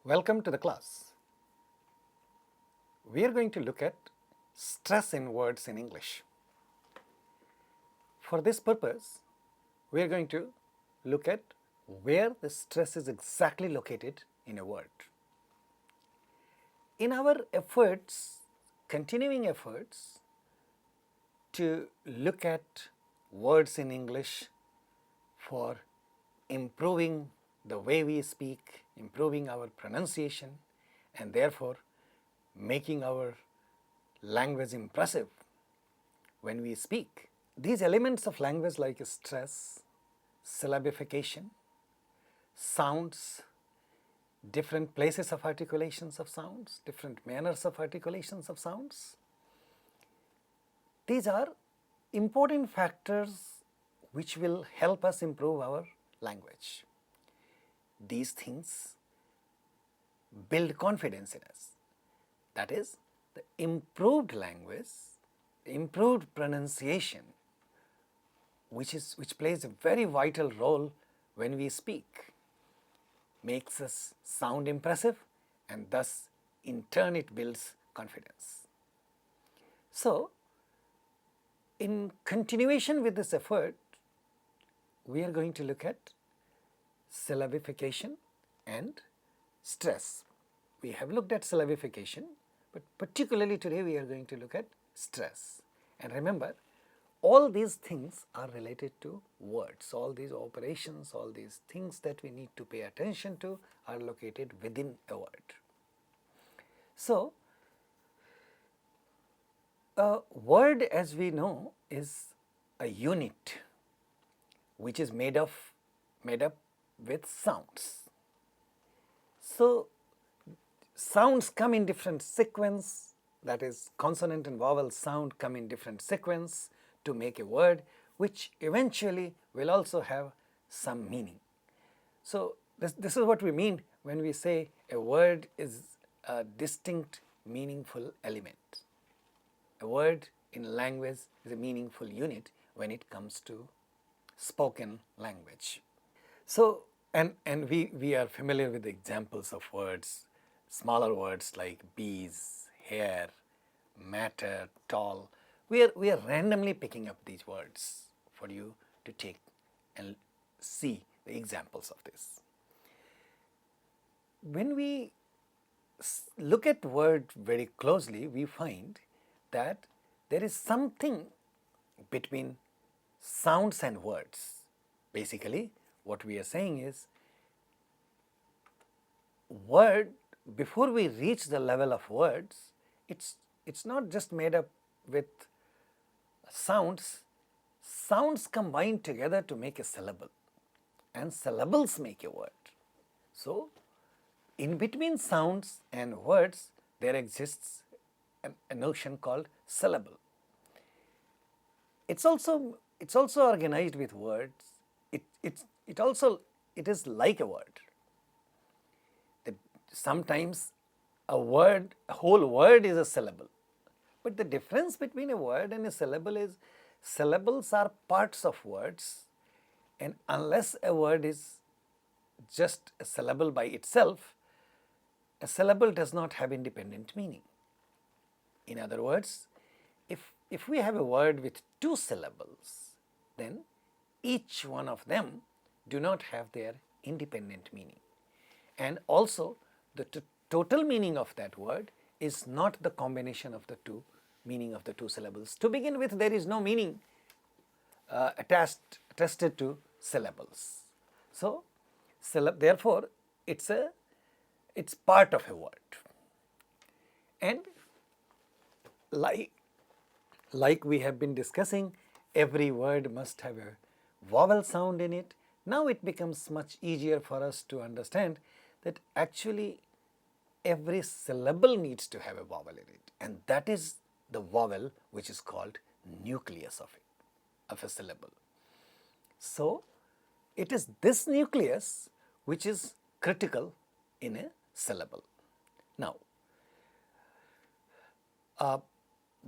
Welcome to the class. We are going to look at stress in words in English. For this purpose, we are going to look at where the stress is exactly located in a word. In our efforts, continuing efforts to look at words in English for improving the way we speak, improving our pronunciation, and therefore making our language impressive when we speak. These elements of language like stress, syllabification, sounds, different places of articulations of sounds, different manners of articulations of sounds, these are important factors which will help us improve our language. These things build confidence in us. That is, the improved language, improved pronunciation, which plays a very vital role when we speak, makes us sound impressive, and thus in turn it builds confidence. So, in continuation with this effort, we are going to look at syllabification and stress. We have looked at syllabification, but particularly today we are going to look at stress. And remember, all these things are related to words. All these operations, all these things that we need to pay attention to are located within a word. So, a word, as we know, is a unit which is made up with sounds. So, sounds come in different sequence, that is consonant and vowel sound come in different sequence to make a word, which eventually will also have some meaning. So, this is what we mean when we say a word is a distinct meaningful element. A word in language is a meaningful unit when it comes to spoken language. So, and we are familiar with the examples of words, smaller words like bees, hair, matter, tall. We are randomly picking up these words for you to take and see the examples of this. When we look at word very closely, we find that there is something between sounds and words. Basically, what we are saying is, word, before we reach the level of words, it's not just made up with sounds. Sounds combine together to make a syllable, and syllables make a word. So, in between sounds and words, there exists a notion called syllable. It's also organized with words. It is like a word. Sometimes a whole word is a syllable. But the difference between a word and a syllable is, syllables are parts of words, and unless a word is just a syllable by itself, a syllable does not have independent meaning. In other words, if we have a word with two syllables, then each one of them do not have their independent meaning. And also, the total meaning of that word is not the combination of the two meaning of the two syllables. To begin with, there is no meaning attested to syllables. So, therefore, it's part of a word. And like we have been discussing, every word must have a vowel sound in it. Now it becomes much easier for us to understand that actually every syllable needs to have a vowel in it, and that is the vowel which is called nucleus of a syllable. So, it is this nucleus which is critical in a syllable. Now,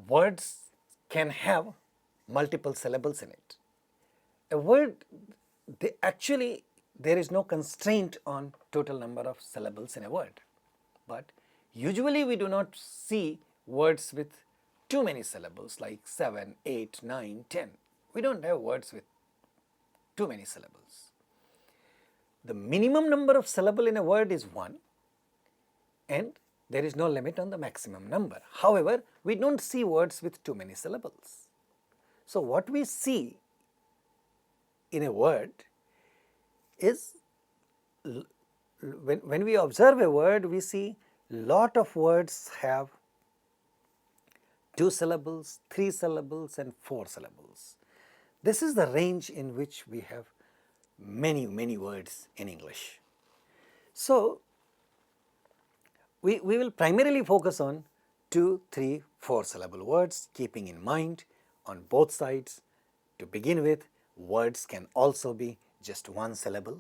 words can have multiple syllables in it. A word, there is no constraint on total number of syllables in a word. But usually we do not see words with too many syllables like 7, 8, 9, 10. We don't have words with too many syllables. The minimum number of syllable in a word is 1, and there is no limit on the maximum number. However, we don't see words with too many syllables. So what we see in a word is, when we observe a word, we see lot of words have 2 syllables, 3 syllables and 4 syllables. This is the range in which we have many words in English. So we will primarily focus on 2, 3, 4 syllable words, keeping in mind on both sides. To begin with, words can also be just one syllable,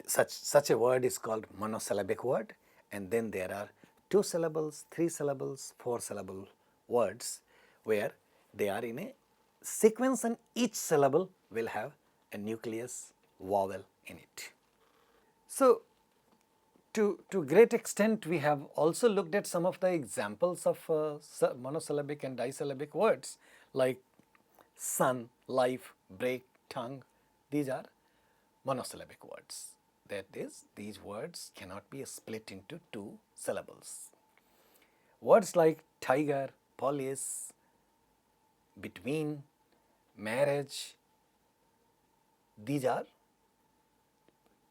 Such a word is called monosyllabic word, and then there are 2 syllables, 3 syllables, 4 syllable words where they are in a sequence and each syllable will have a nucleus vowel in it. So to great extent we have also looked at some of the examples of monosyllabic and disyllabic words like sun, life, break, tongue. These are monosyllabic words. That is, these words cannot be split into 2 syllables. Words like tiger, police, between, marriage, these are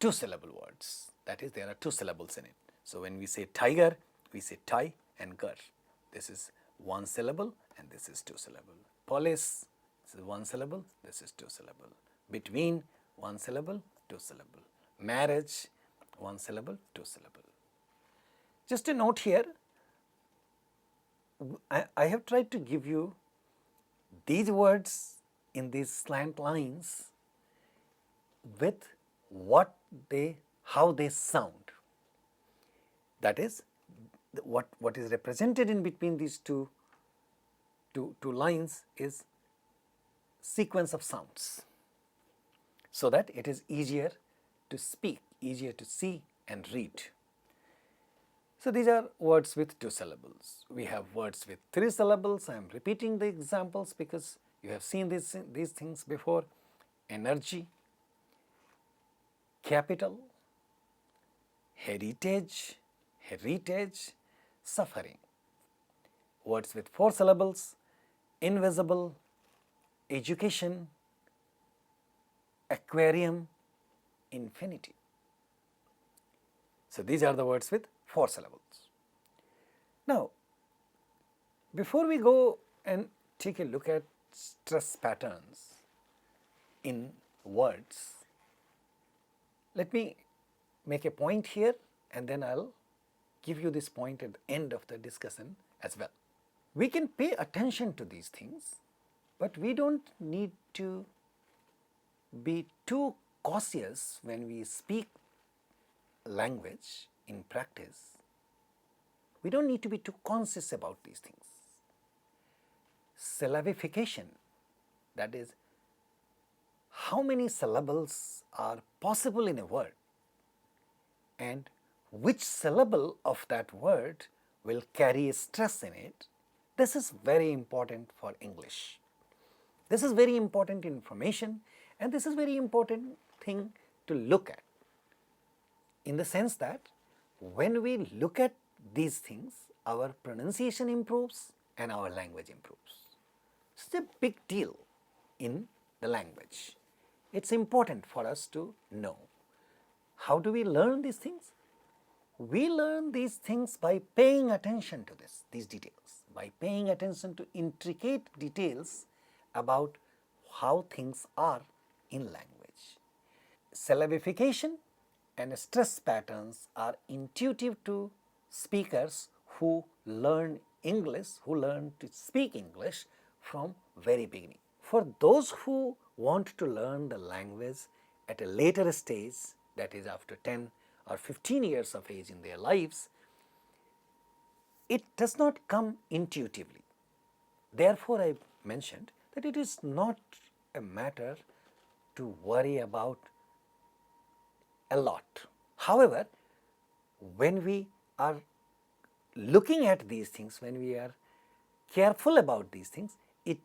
2 syllable words. That is, there are 2 syllables in it. So when we say tiger, we say tie and gur. This is 1 syllable and this is 2 syllable. Police, this is 1 syllable, this is 2 syllable. Between, 1 syllable, 2 syllable. Marriage, 1 syllable, 2 syllable. Just a note here, I have tried to give you these words in these slant lines with how they sound. That is, what is represented in between these two lines is sequence of sounds, so that it is easier to speak, easier to see and read. So these are words with 2 syllables. We have words with 3 syllables. I am repeating the examples because you have seen these things before. Energy, capital, heritage, suffering. Words with 4 syllables, invisible, education, aquarium, infinity. So these are the words with 4 syllables. Now, before we go and take a look at stress patterns in words, let me make a point here and then I'll give you this point at the end of the discussion as well. We can pay attention to these things, but we don't need to be too cautious when we speak language in practice. We don't need to be too conscious about these things. Syllabification, that is, how many syllables are possible in a word and which syllable of that word will carry a stress in it, this is very important for English. This is very important information and this is very important thing to look at, in the sense that when we look at these things, our pronunciation improves and our language improves. It's a big deal in the language. It's important for us to know. How do we learn these things? We learn these things by paying attention to these details, by paying attention to intricate details about how things are in language. Syllabification and stress patterns are intuitive to speakers who learn English, who learn to speak English from very beginning. For those who want to learn the language at a later stage, that is after 10 or 15 years of age in their lives, it does not come intuitively. Therefore, I mentioned that it is not a matter to worry about a lot. However, when we are looking at these things, when we are careful about these things, it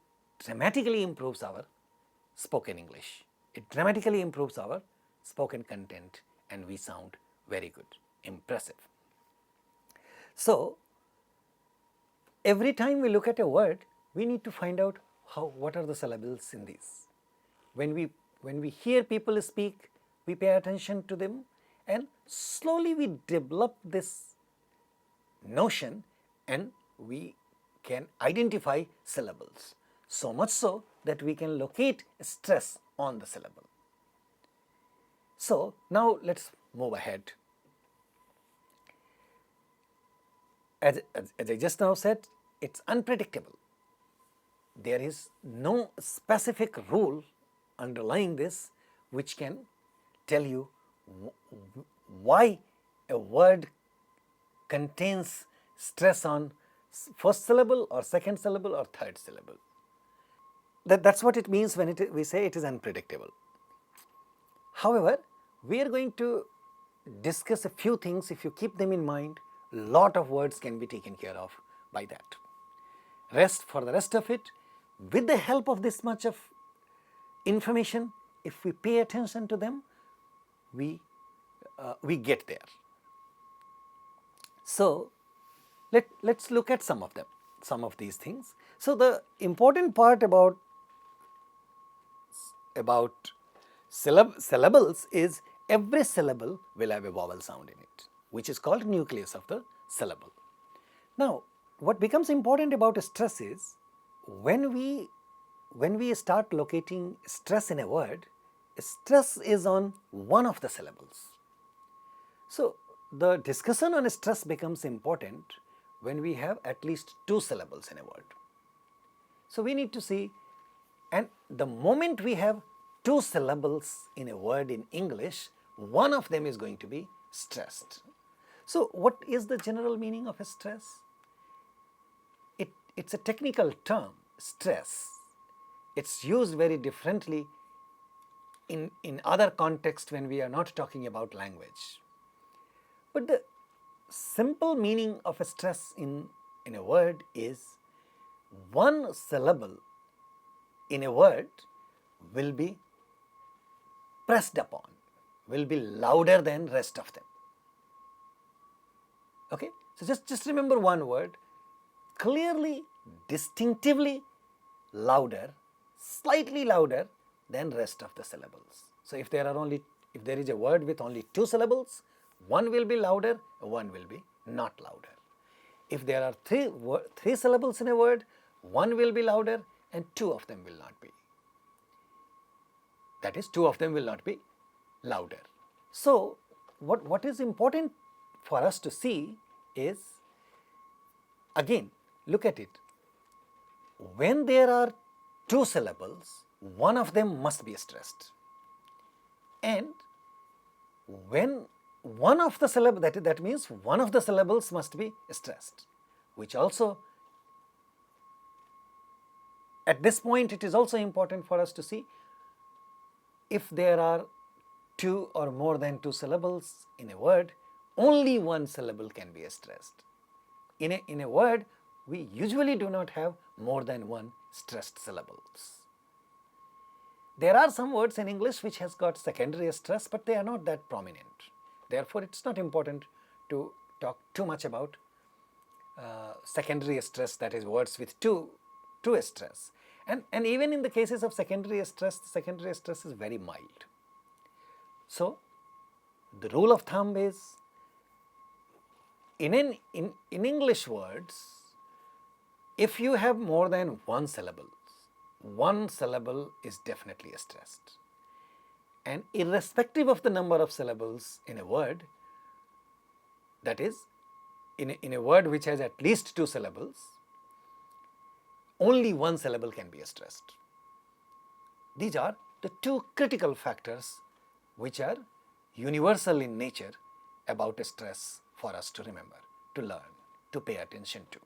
dramatically improves our spoken English. It dramatically improves our spoken content and we sound very good, impressive. So, every time we look at a word, we need to find out what are the syllables in these. When we hear people speak, we pay attention to them and slowly we develop this notion and we can identify syllables. So much so that we can locate stress on the syllable. So now let's move ahead. As I just now said, it's unpredictable. There is no specific rule underlying this which can tell you why a word contains stress on first syllable or second syllable or third syllable. That's what it means when we say it is unpredictable. However, we are going to discuss a few things. If you keep them in mind, lot of words can be taken care of by that. For the rest of it, with the help of this much of information, if we pay attention to them, we get there. So let's look at some of them, some of these things. So the important part about syllables is every syllable will have a vowel sound in it, which is called nucleus of the syllable. Now, what becomes important about stress is when we start locating stress in a word, stress is on one of the syllables. So the discussion on stress becomes important when we have at least two syllables in a word. So we need to see, and the moment we have two syllables in a word in English, one of them is going to be stressed. So what is the general meaning of a stress? It's a technical term, stress. It's used very differently in other contexts when we are not talking about language. But the simple meaning of a stress in a word is one syllable in a word will be pressed upon, will be louder than rest of them. Okay? So just remember one word, clearly, distinctively louder, slightly louder than rest of the syllables. So if there is a word with only two syllables, one will be louder, one will be not louder. If there are three syllables in a word, one will be louder and two of them will not be. That is, two of them will not be louder. So what is important for us to see is, again, look at it. When there are two syllables, one of them must be stressed. And when one of the syllables, that means one of the syllables must be stressed, which also, at this point, it is also important for us to see if there are two or more than two syllables in a word, only one syllable can be stressed. In a word, we usually do not have more than one stressed syllables. There are some words in English which has got secondary stress, but they are not that prominent. Therefore, it's not important to talk too much about secondary stress, that is words with two stress. And even in the cases of secondary stress, the secondary stress is very mild. So the rule of thumb is, in English words, if you have more than one syllable is definitely stressed. And irrespective of the number of syllables in a word, that is, in a word which has at least two syllables, only one syllable can be stressed. These are the two critical factors which are universal in nature about stress for us to remember, to learn, to pay attention to.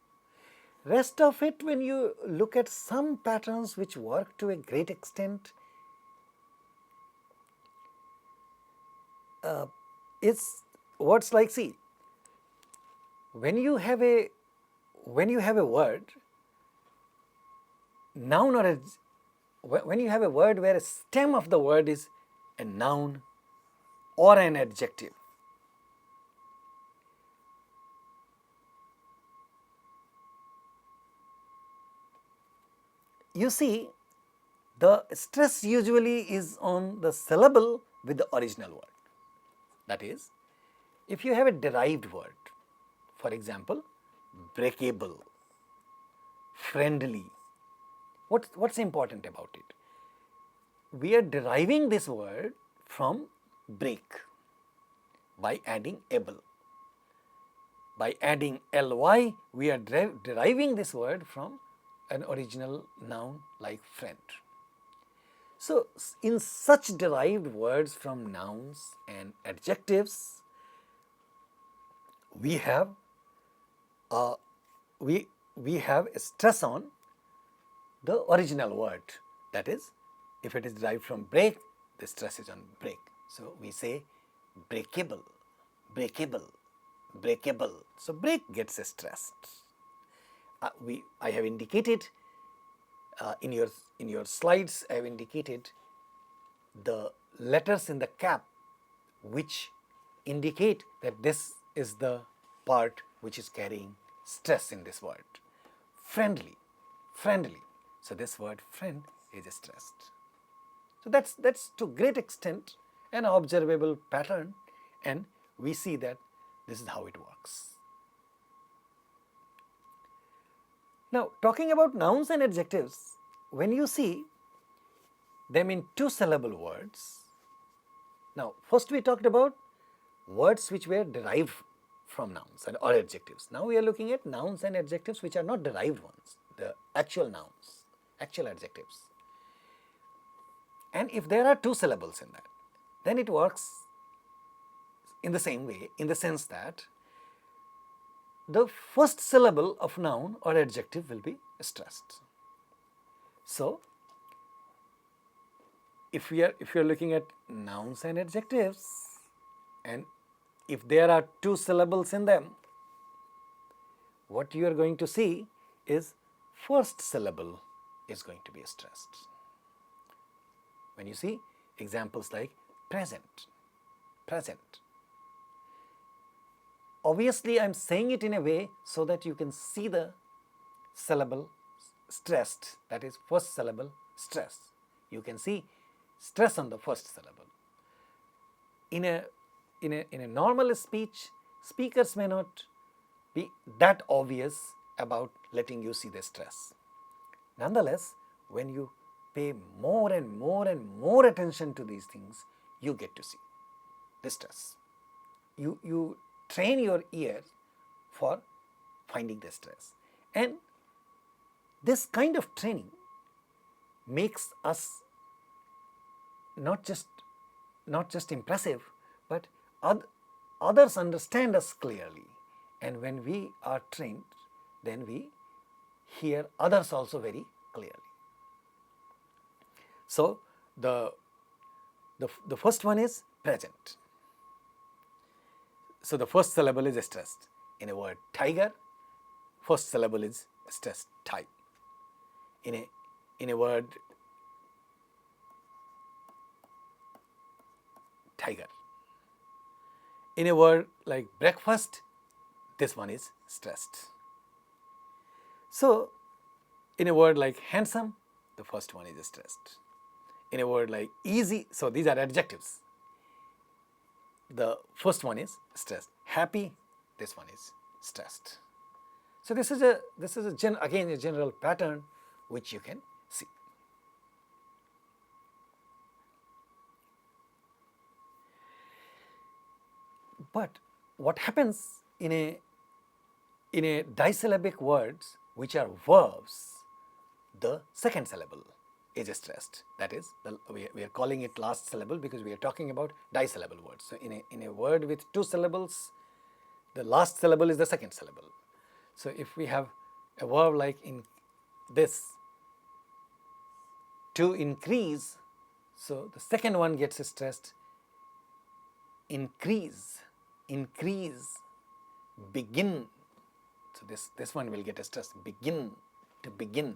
Rest of it, when you look at some patterns which work to a great extent, is words like, see, when you have a word, noun or when you have a word where a stem of the word is a noun or an adjective, you see the stress usually is on the syllable with the original word. That is, if you have a derived word, for example, breakable, friendly, what's important about it? We are deriving this word from break by adding able. By adding ly, we are deriving this word from an original noun like friend. So, in such derived words from nouns and adjectives, we have we have a stress on the original word. That is, if it is derived from break, the stress is on break. So, we say breakable, breakable, breakable. So, break gets stressed. I have indicated in your slides, I have indicated the letters in the cap which indicate that this is the part which is carrying stress in this word. Friendly, friendly. So, this word friend is stressed. So, that's to great extent an observable pattern, and we see that this is how it works. Now, talking about nouns and adjectives, when you see them in two-syllable words, now first we talked about words which were derived from nouns and or adjectives. Now we are looking at nouns and adjectives which are not derived ones, the actual nouns, actual adjectives. And if there are two syllables in that, then it works in the same way, in the sense that the first syllable of noun or adjective will be stressed. So, if you are looking at nouns and adjectives, and if there are two syllables in them, what you are going to see is first syllable is going to be stressed. When you see examples like present, present. Obviously, I am saying it in a way so that you can see the syllable stressed, that is first syllable stress. You can see stress on the first syllable. In a normal speech, speakers may not be that obvious about letting you see the stress. Nonetheless, when you pay more and more and more attention to these things, you get to see the stress. You train your ear for finding the stress. And this kind of training makes us not just impressive, but others understand us clearly. And when we are trained, then we hear others also very clearly. So, the first one is present. So, the first syllable is stressed. In a word tiger, first syllable is stressed, tie. In a word tiger. In a word like breakfast, this one is stressed. So, in a word like handsome, the first one is stressed. In a word like easy, so these are adjectives. The first one is stressed. Happy, this one is stressed. So, this is again a general pattern which you can see. But what happens in a disyllabic words which are verbs, the second syllable is stressed. That is, we are calling it last syllable because we are talking about disyllable words. So, in a word with two syllables, the last syllable is the second syllable. So, if we have a verb like in this, to increase, so the second one gets stressed, increase, increase, begin, So this one will get a stress. Begin, to begin.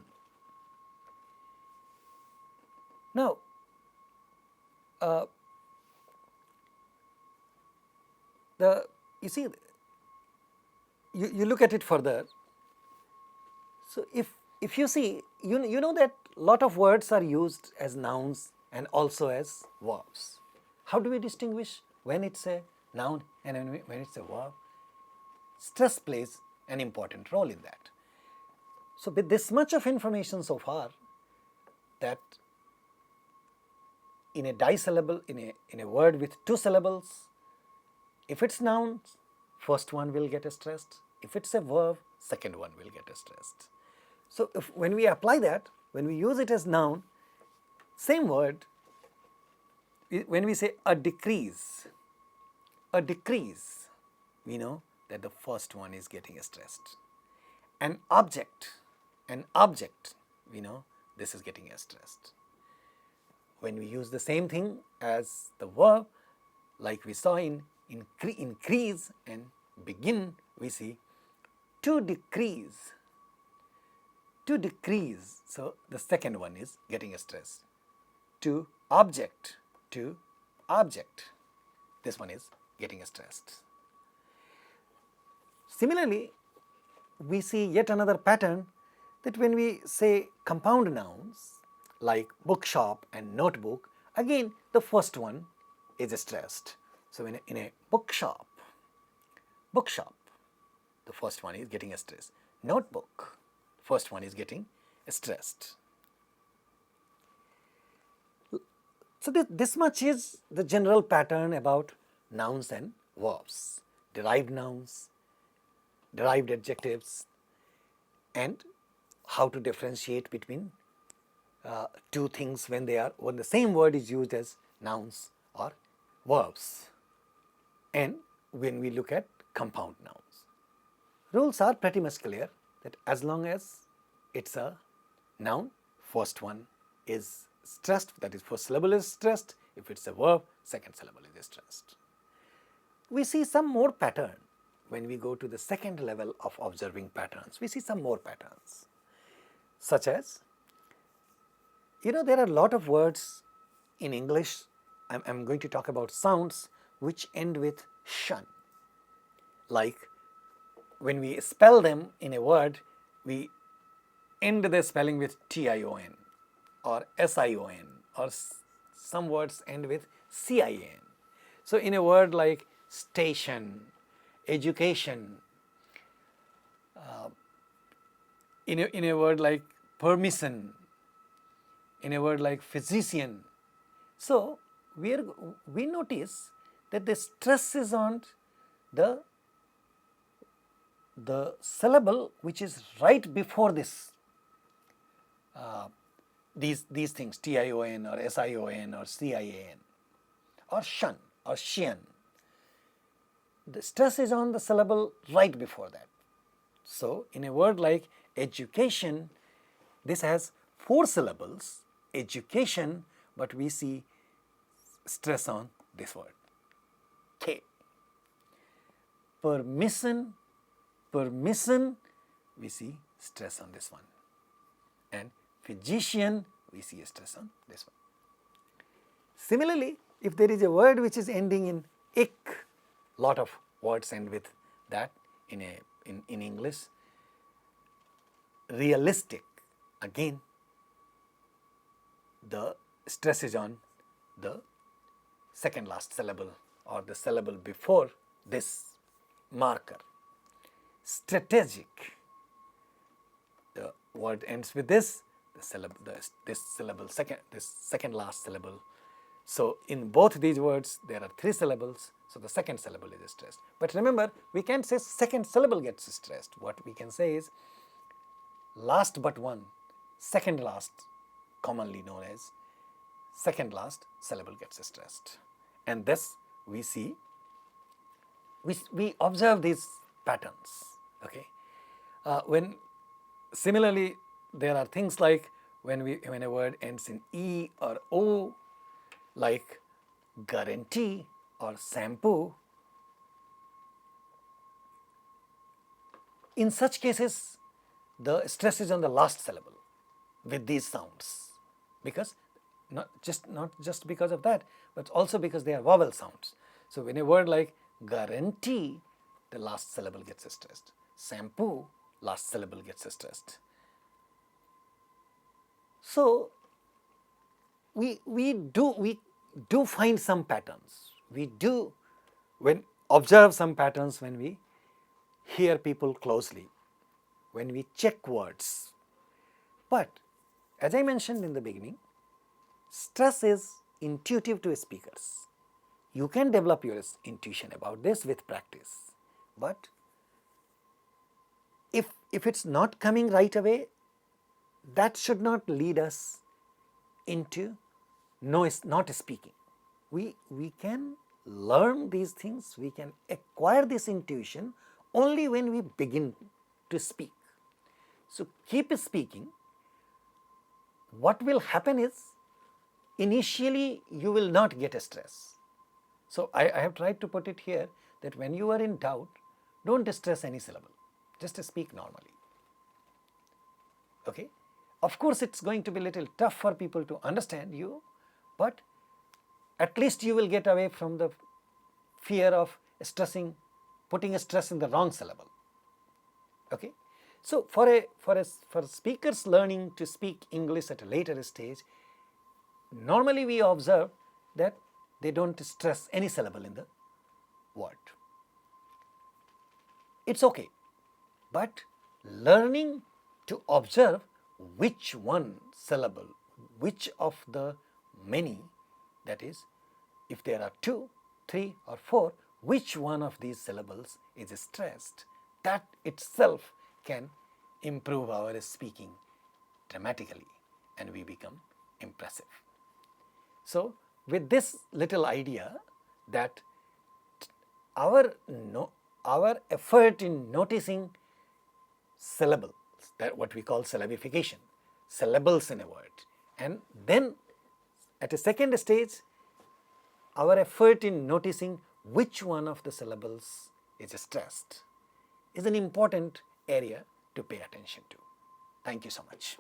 Now, you see, you look at it further. So if you see, you know that lot of words are used as nouns and also as verbs. How do we distinguish when it's a noun and when it's a verb? Stress plays an important role in that. So with this much of information so far, that in a dissyllable, in a word with two syllables, if it's nouns, first one will get stressed. If it's a verb, second one will get stressed. So when we apply that, when we use it as noun, same word, when we say a decrease, we know that the first one is getting stressed. An object, we know this is getting stressed. When we use the same thing as the verb, like we saw in increase and begin, we see to decrease. So the second one is getting stressed. To object, this one is getting stressed. Similarly, we see yet another pattern, that when we say compound nouns like bookshop and notebook, again the first one is stressed. So in a bookshop, the first one is getting stressed. Notebook, first one is getting stressed. So this much is the general pattern about nouns and verbs, derived nouns, derived adjectives, and how to differentiate between two things when the same word is used as nouns or verbs, and when we look at compound nouns. Rules are pretty much clear, that as long as it's a noun, first one is stressed, that is first syllable is stressed. If it's a verb, second syllable is stressed. We see some more pattern when we go to the second level of observing patterns. We see some more patterns, such as, there are a lot of words in English. I'm going to talk about sounds which end with shun. Like when we spell them in a word, we end the spelling with tion or sion, or some words end with cin. So in a word like station, education, in a word like permission, in a word like physician. So we notice that the stress is on the syllable which is right before this, these things, tion or sion or cian, or shun or shian. The stress is on the syllable right before that. So in a word like education, this has 4 syllables, education, but we see stress on this word, K. Permission, we see stress on this one. And physician, we see a stress on this one. Similarly, if there is a word which is ending in ik, lot of words end with that in English. Realistic, again the stress is on the second last syllable or the syllable before this marker. Strategic, the word ends with this second last syllable. So in both these words there are 3 syllables, so the second syllable is stressed. But remember, we can't say second syllable gets stressed. What we can say is last but one, second last, commonly known as second last syllable gets stressed. And this we see, we observe these patterns. Okay, when similarly there are things like when a word ends in e or o, like guarantee or shampoo. In such cases, the stress is on the last syllable with these sounds, because not just because of that, but also because they are vowel sounds. So when a word like guarantee, the last syllable gets stressed. Shampoo, last syllable gets stressed. So we do find some patterns. We do observe some patterns when we hear people closely, when we check words. But as I mentioned in the beginning, stress is intuitive to speakers. You can develop your intuition about this with practice. But if it's not coming right away, that should not lead us into not speaking. We can learn these things, we can acquire this intuition only when we begin to speak. So keep speaking. What will happen is, initially you will not get a stress. So I have tried to put it here that when you are in doubt, don't stress any syllable, just speak normally. Okay? Of course, it's going to be a little tough for people to understand you, but at least you will get away from the fear of putting a stress in the wrong syllable. Okay? So for speakers learning to speak English at a later stage, normally we observe that they don't stress any syllable in the word. It's okay, but learning to observe which one syllable, which of the many, that is, if there are 2, 3 or 4, which one of these syllables is stressed, that itself can improve our speaking dramatically and we become impressive. So with this little idea that our effort in noticing syllables, that what we call syllabification, syllables in a word, and then at a second stage, our effort in noticing which one of the syllables is stressed, is an important area to pay attention to. Thank you so much.